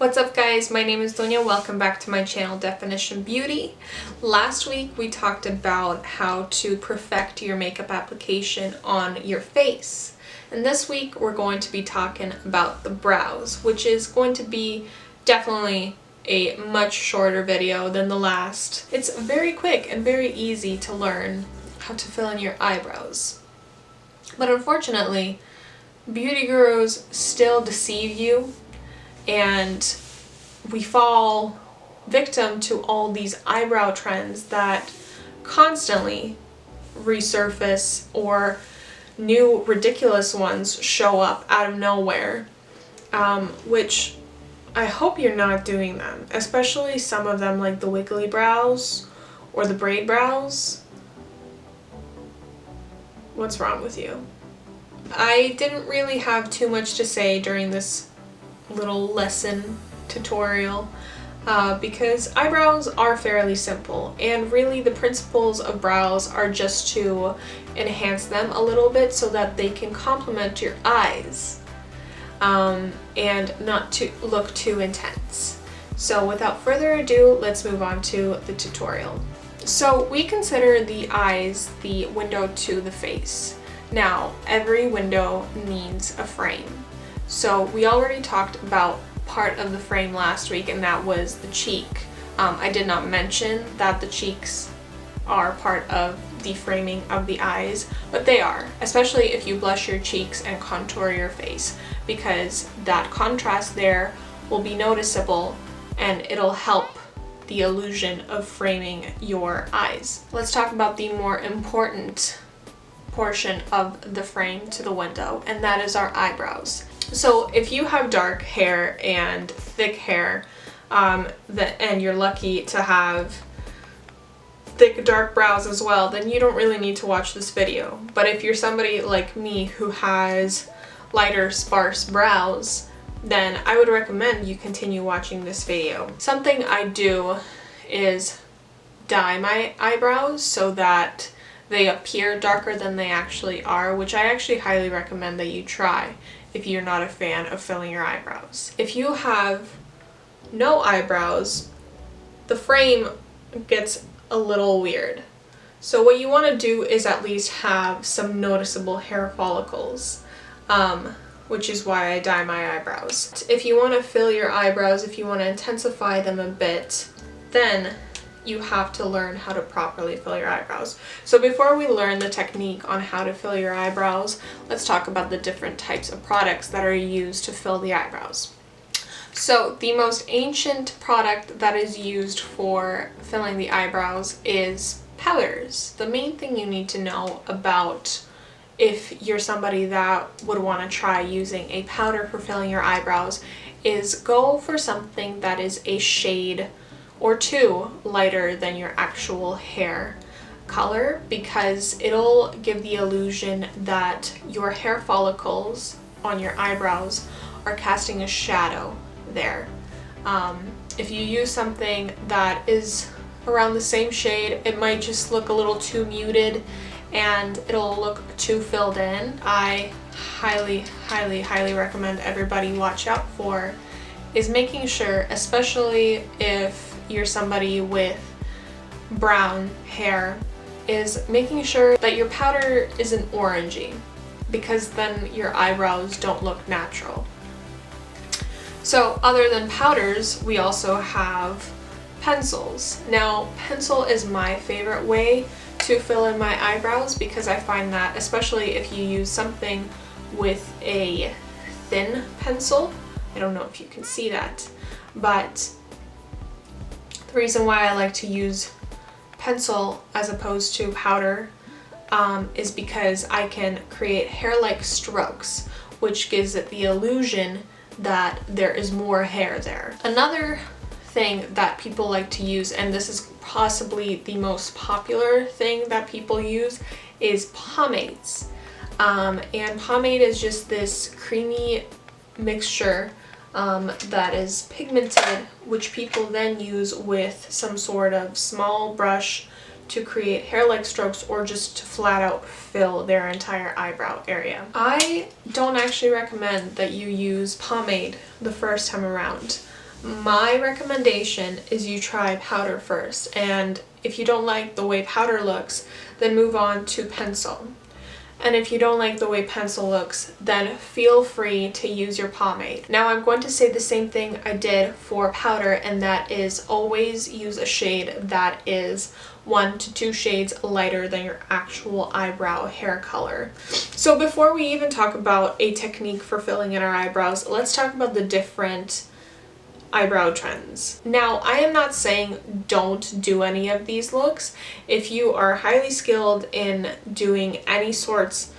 What's up guys, my name is Donya. Welcome back to my channel Definition Beauty. Last week we talked about how to perfect your makeup application on your face. And this week we're going to be talking about the brows, which is going to be definitely a much shorter video than the last. It's very quick and very easy to learn how to fill in your eyebrows. But unfortunately, beauty gurus still deceive you, and we fall victim to all these eyebrow trends that constantly resurface, or new ridiculous ones show up out of nowhere, which I hope you're not doing them, especially some of them like the wiggly brows or the braid brows. What's wrong with you? I didn't really have too much to say during this little lesson tutorial because eyebrows are fairly simple, and really the principles of brows are just to enhance them a little bit so that they can complement your eyes and not to look too intense. So without further ado, let's move on to the tutorial. So we consider the eyes the window to the face. Now, every window needs a frame. So we already talked about part of the frame last week, and that was the cheek. I did not mention that the cheeks are part of the framing of the eyes, but they are, especially if you blush your cheeks and contour your face, because that contrast there will be noticeable and it'll help the illusion of framing your eyes. Let's talk about the more important portion of the frame to the window, and that is our eyebrows. So if you have dark hair and thick hair, and you're lucky to have thick dark brows as well, then you don't really need to watch this video. But if you're somebody like me who has lighter sparse brows, then I would recommend you continue watching this video. Something I do is dye my eyebrows so that they appear darker than they actually are, which I actually highly recommend that you try if you're not a fan of filling your eyebrows. If you have no eyebrows, the frame gets a little weird. So what you want to do is at least have some noticeable hair follicles, which is why I dye my eyebrows. If you want to fill your eyebrows, if you want to intensify them a bit, then you have to learn how to properly fill your eyebrows. So before we learn the technique on how to fill your eyebrows, let's talk about the different types of products that are used to fill the eyebrows. So the most ancient product that is used for filling the eyebrows is powders. The main thing you need to know about if you're somebody that would want to try using a powder for filling your eyebrows is go for something that is a shade or two lighter than your actual hair color, because it'll give the illusion that your hair follicles on your eyebrows are casting a shadow there. If you use something that is around the same shade, it might just look a little too muted and it'll look too filled in. I highly recommend everybody watch out for is making sure, especially if you're somebody with brown hair, is making sure that your powder isn't orangey, because then your eyebrows don't look natural. So other than powders, we also have pencils. Now, pencil is my favorite way to fill in my eyebrows, because I find that especially if you use something with a thin pencil, I don't know if you can see that, but the reason why I like to use pencil as opposed to powder is because I can create hair-like strokes, which gives it the illusion that there is more hair there. Another thing that people like to use, and this is possibly the most popular thing that people use, is pomades. And pomade is just this creamy mixture that is pigmented, which people then use with some sort of small brush to create hair-like strokes or just to flat out fill their entire eyebrow area. I don't actually recommend that you use pomade the first time around. My recommendation is you try powder first, and if you don't like the way powder looks, then move on to pencil. And if you don't like the way pencil looks, then feel free to use your pomade. Now I'm going to say the same thing I did for powder, and that is always use a shade that is 1 to 2 shades lighter than your actual eyebrow hair color. So before we even talk about a technique for filling in our eyebrows, let's talk about the different eyebrow trends. Now, I am not saying don't do any of these looks. If you are highly skilled in doing any sorts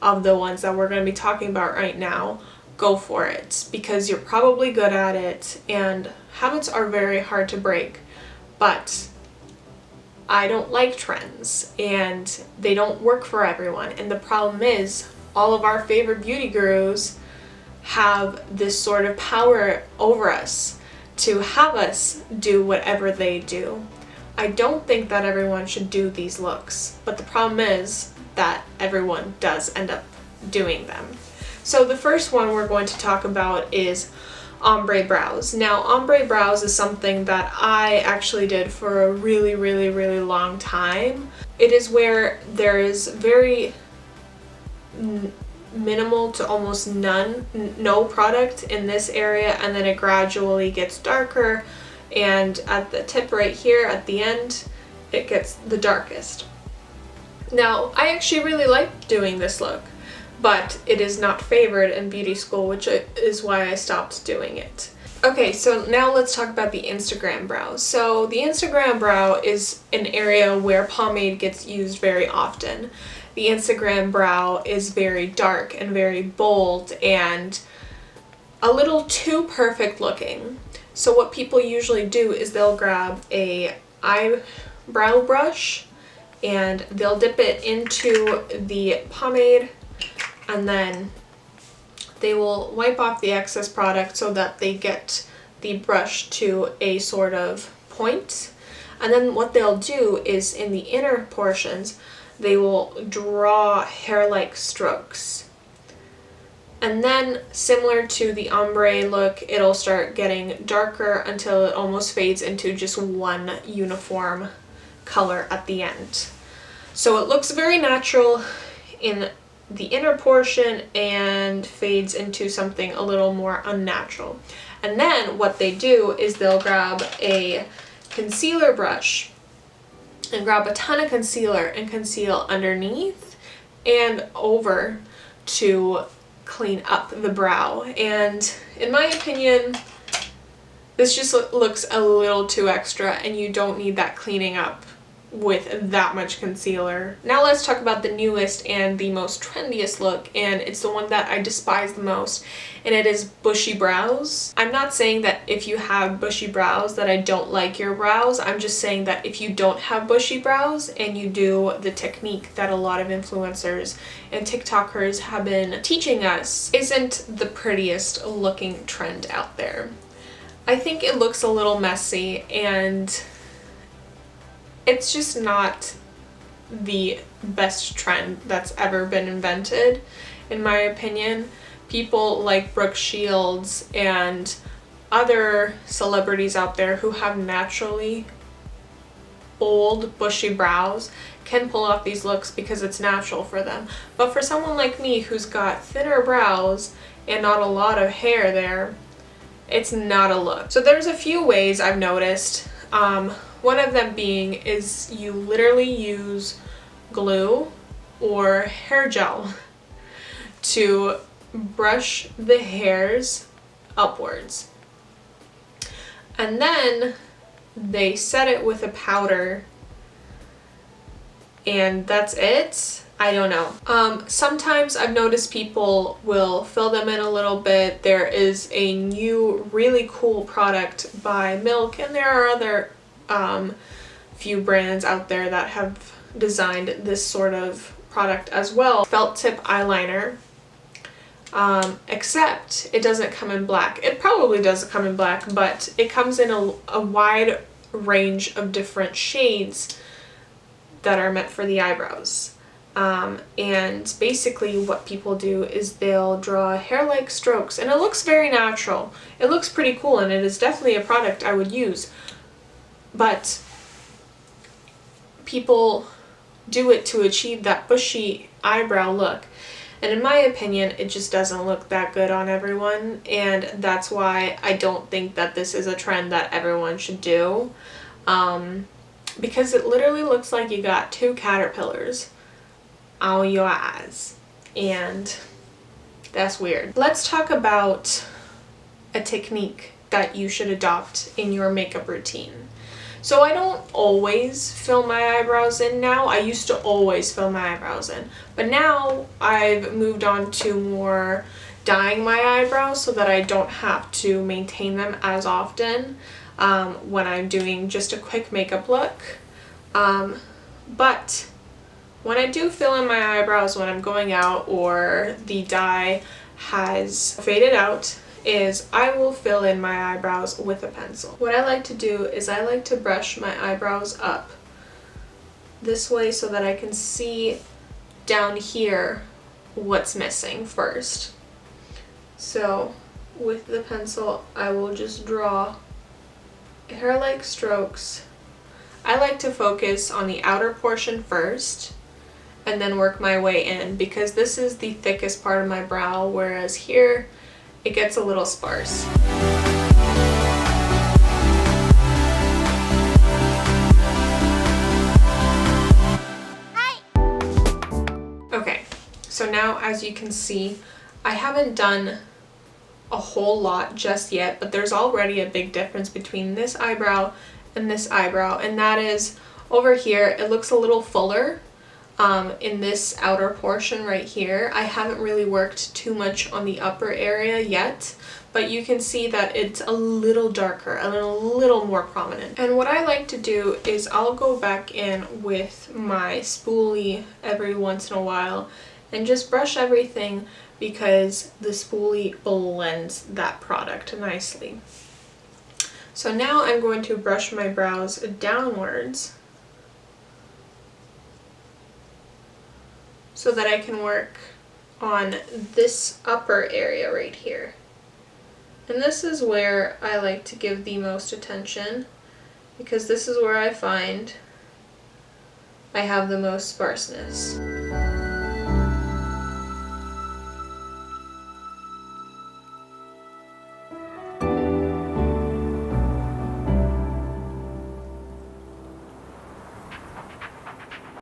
of the ones that we're going to be talking about right now, go for it, because you're probably good at it, and habits are very hard to break. But I don't like trends, and they don't work for everyone. And the problem is, all of our favorite beauty gurus have this sort of power over us to have us do whatever they do. I don't think that everyone should do these looks, but the problem is that everyone does end up doing them. So the first one we're going to talk about is ombre brows. Now, ombre brows is something that I actually did for a really, really, really long time. It is where there is very minimal to almost no product in this area, and then it gradually gets darker, and at the tip right here at the end it gets the darkest. Now, I actually really like doing this look, but it is not favored in beauty school, which is why I stopped doing it. Okay, so now let's talk about the Instagram brow. So the Instagram brow is an area where pomade gets used very often. The Instagram brow is very dark and very bold and a little too perfect looking. So what people usually do is they'll grab a eyebrow brush and they'll dip it into the pomade, and then they will wipe off the excess product so that they get the brush to a sort of point. And then what they'll do is in the inner portions, they will draw hair-like strokes. And then, similar to the ombre look, it'll start getting darker until it almost fades into just one uniform color at the end. So it looks very natural in the inner portion and fades into something a little more unnatural. And then what they do is they'll grab a concealer brush and grab a ton of concealer and conceal underneath and over to clean up the brow. And in my opinion, this just looks a little too extra, and you don't need that cleaning up with that much concealer. Now let's talk about the newest and the most trendiest look, and it's the one that I despise the most, and it is bushy brows. I'm not saying that if you have bushy brows that I don't like your brows. I'm just saying that if you don't have bushy brows and you do the technique that a lot of influencers and TikTokers have been teaching us, isn't the prettiest looking trend out there. I think it looks a little messy, and it's just not the best trend that's ever been invented, in my opinion. People like Brooke Shields and other celebrities out there who have naturally bold, bushy brows can pull off these looks because it's natural for them. But for someone like me who's got thinner brows and not a lot of hair there, it's not a look. So there's a few ways I've noticed. One of them being is you literally use glue or hair gel to brush the hairs upwards. And then they set it with a powder, and that's it. I don't know. Sometimes I've noticed people will fill them in a little bit. There is a new really cool product by Milk, and there are other few brands out there that have designed this sort of product as well. Felt tip eyeliner, except it doesn't come in black. It probably does come in black, but it comes in a wide range of different shades that are meant for the eyebrows. And basically what people do is they'll draw hair-like strokes, and it looks very natural. It looks pretty cool, and it is definitely a product I would use. But people do it to achieve that bushy eyebrow look. And in my opinion, it just doesn't look that good on everyone, and that's why I don't think that this is a trend that everyone should do. Because it literally looks like you got two caterpillars on your eyes, and that's weird. Let's talk about a technique that you should adopt in your makeup routine. So I don't always fill my eyebrows in now. I used to always fill my eyebrows in, but now I've moved on to more dyeing my eyebrows so that I don't have to maintain them as often when I'm doing just a quick makeup look. But when I do fill in my eyebrows when I'm going out or the dye has faded out, is I will fill in my eyebrows with a pencil. What I like to do is I like to brush my eyebrows up this way so that I can see down here what's missing first. So with the pencil, I will just draw hair-like strokes. I like to focus on the outer portion first and then work my way in, because this is the thickest part of my brow, whereas here it gets a little sparse. Okay, so now as you can see, I haven't done a whole lot just yet, but there's already a big difference between this eyebrow and this eyebrow, and that is over here it looks a little fuller. In this outer portion right here. I haven't really worked too much on the upper area yet, but you can see that it's a little darker, a little more prominent. And what I like to do is I'll go back in with my spoolie every once in a while and just brush everything, because the spoolie blends that product nicely. So now I'm going to brush my brows downwards so that I can work on this upper area right here. And this is where I like to give the most attention, because this is where I find I have the most sparseness.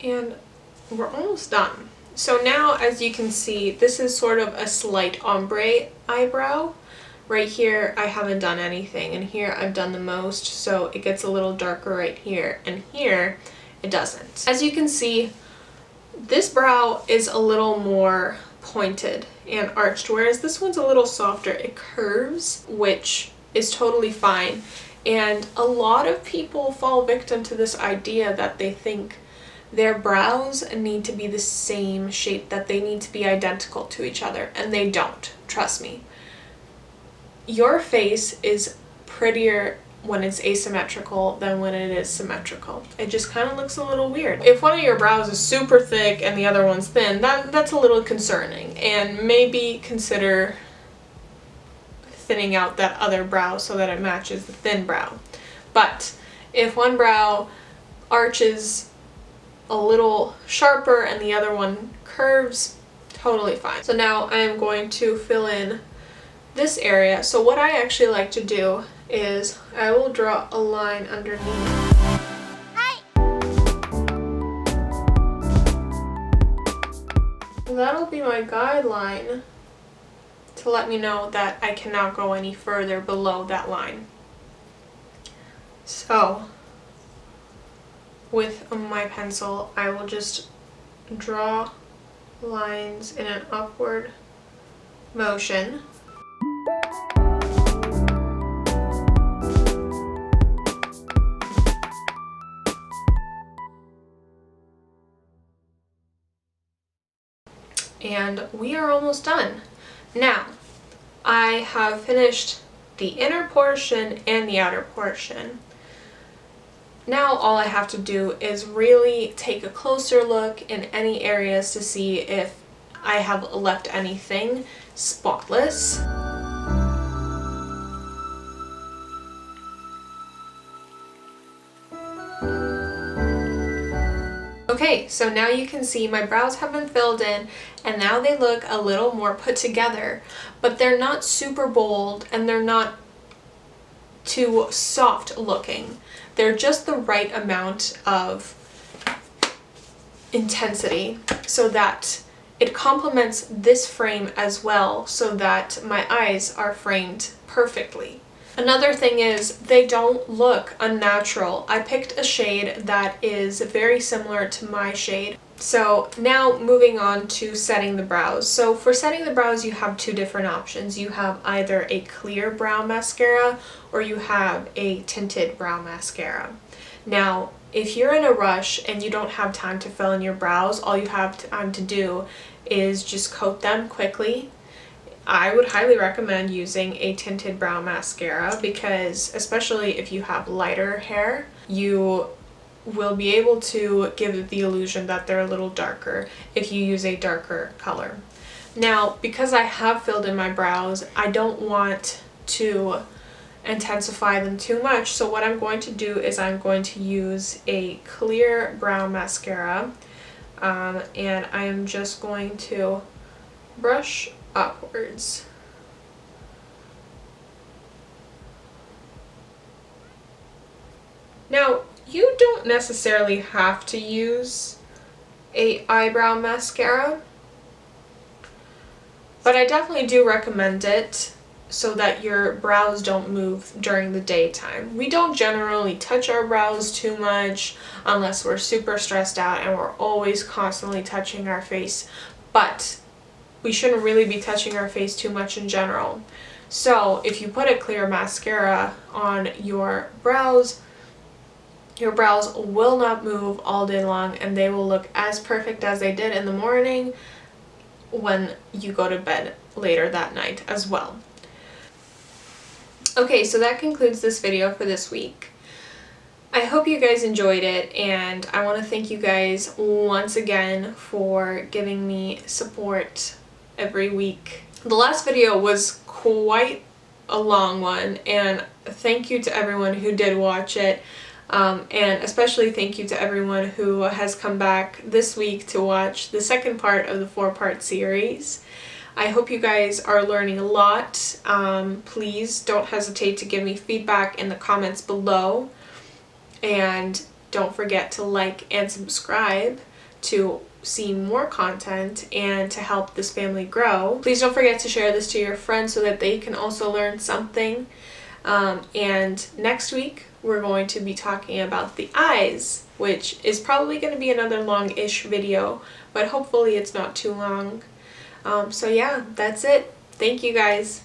And we're almost done. So now, as you can see, this is sort of a slight ombre eyebrow. Right here I haven't done anything, and here I've done the most, so it gets a little darker right here, and here it doesn't. As you can see, this brow is a little more pointed and arched, whereas this one's a little softer. It curves, which is totally fine, and a lot of people fall victim to this idea that they think their brows need to be the same shape, that they need to be identical to each other, and they don't. Trust me. Your face is prettier when it's asymmetrical than when it is symmetrical. It just kind of looks a little weird. If one of your brows is super thick and the other one's thin, that's a little concerning, and maybe consider thinning out that other brow so that it matches the thin brow. But if one brow arches a little sharper and the other one curves, totally fine. So now I am going to fill in this area. So what I actually like to do is I will draw a line underneath. Hi. That'll be my guideline to let me know that I cannot go any further below that line. So with my pencil, I will just draw lines in an upward motion. And we are almost done. Now, I have finished the inner portion and the outer portion. now all I have to do is really take a closer look in any areas to see if I have left anything spotless. Okay, so now you can see my brows have been filled in and now they look a little more put together, but they're not super bold and they're not too soft looking. They're just the right amount of intensity so that it complements this frame as well, so that my eyes are framed perfectly. Another thing is they don't look unnatural. I picked a shade that is very similar to my shade. So now moving on to setting the brows. So for setting the brows you have two different options. You have either a clear brow mascara or you have a tinted brow mascara. Now if you're in a rush and you don't have time to fill in your brows, all you have time to do is just coat them quickly. I would highly recommend using a tinted brow mascara because especially if you have lighter hair, you will be able to give the illusion that they're a little darker if you use a darker color. Now, because I have filled in my brows, I don't want to intensify them too much, so what I'm going to do is I'm going to use a clear brow mascara, and I am just going to brush upwards. Now, you don't necessarily have to use a eyebrow mascara, but I definitely do recommend it so that your brows don't move during the daytime. We don't generally touch our brows too much unless we're super stressed out and we're always constantly touching our face, but we shouldn't really be touching our face too much in general. So if you put a clear mascara on your brows will not move all day long and they will look as perfect as they did in the morning when you go to bed later that night as well. Okay, so that concludes this video for this week. I hope you guys enjoyed it, and I want to thank you guys once again for giving me support every week. The last video was quite a long one, and thank you to everyone who did watch it, and especially thank you to everyone who has come back this week to watch the second part of the 4-part series. I hope you guys are learning a lot. Please don't hesitate to give me feedback in the comments below, and don't forget to like and subscribe to see more content and to help this family grow. Please don't forget to share this to your friends so that they can also learn something. And next week we're going to be talking about the eyes, which is probably going to be another long-ish video, but hopefully it's not too long. So yeah, that's it. Thank you guys.